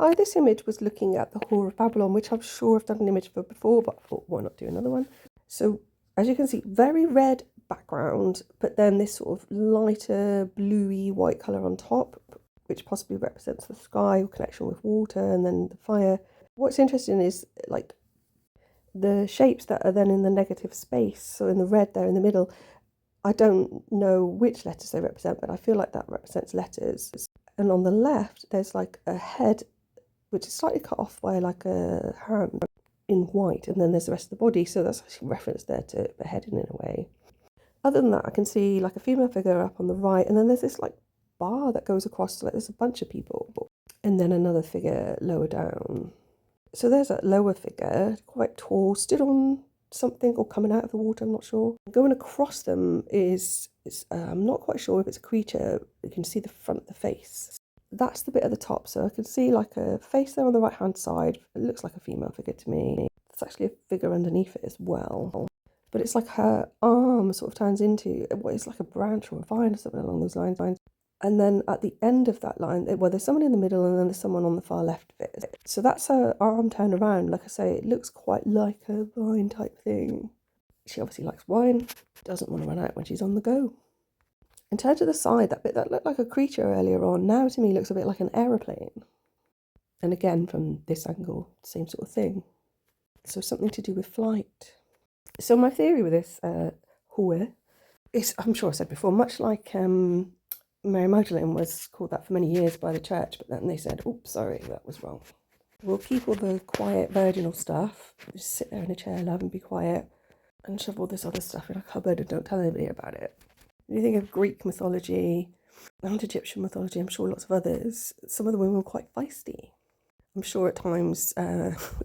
Hi, this image was looking at the Whore of Babylon, which I'm sure I've done an image for before, but I thought, why not do another one? So, as you can see, very red background, but then this sort of lighter bluey white colour on top, which possibly represents the sky or connection with water, and then the fire. What's interesting is like the shapes that are then in the negative space, so in the red there in the middle. I don't know which letters they represent, but I feel like that represents letters. And on the left, there's like a head, which is slightly cut off by like a hand in white, and then there's the rest of the body, so that's actually reference there to the head in a way. Other than that, I can see like a female figure up on the right, and then there's this like bar that goes across, like there's a bunch of people, and then another figure lower down. So there's a lower figure, quite tall, stood on something or coming out of the water, I'm not sure. Going across them is I'm not quite sure if it's a creature. You can see the front of the face. That's the bit at the top, so I can see like a face there on the right hand side. It looks like a female figure to me. There's actually a figure underneath it as well, but it's like her arm sort of turns into what is like a branch or a vine or something along those lines. And then at the end of that line, well, there's someone in the middle and then there's someone on the far left of it. So that's her arm turned around. Like I say, it looks quite like a vine type thing. She obviously likes wine, doesn't want to run out when she's on the go. And turn to the side, that bit that looked like a creature earlier on, now to me looks a bit like an aeroplane. And again, from this angle, same sort of thing. So something to do with flight. So my theory with this whore is, I'm sure I said before, much like Mary Magdalene was called that for many years by the church, but then they said, oops, sorry, that was wrong. We'll keep all the quiet virginal stuff, just sit there in a chair, love and be quiet, and shove all this other stuff in a cupboard and don't tell anybody about it. When you think of Greek mythology and Egyptian mythology, I'm sure lots of others, some of the women were quite feisty. I'm sure at times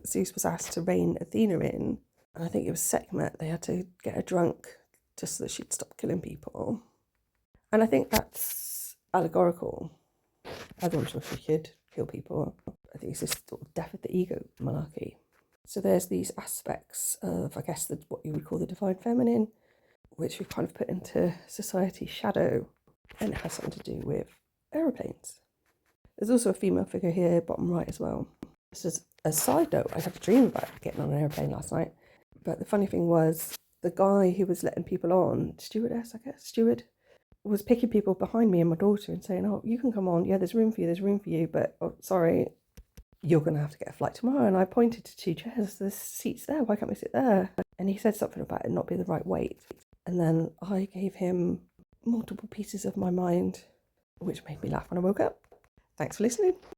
Zeus was asked to rein Athena in, and I think it was Sekhmet, they had to get her drunk just so that she'd stop killing people. And I think that's allegorical. Everyone sure she could kill people. I think it's this sort of death of the ego monarchy. So there's these aspects of, I guess, what you would call the divine feminine, which we've kind of put into society's shadow, and it has something to do with aeroplanes. There's also a female figure here, bottom right as well. This is a side note, I had a dream about getting on an aeroplane last night, but the funny thing was, the guy who was letting people on, steward, was picking people behind me and my daughter and saying, oh, you can come on, yeah, there's room for you, but oh, sorry, you're going to have to get a flight tomorrow. And I pointed to 2 chairs, there's seats there, why can't we sit there? And he said something about it not being the right weight. And then I gave him multiple pieces of my mind, which made me laugh when I woke up. Thanks for listening.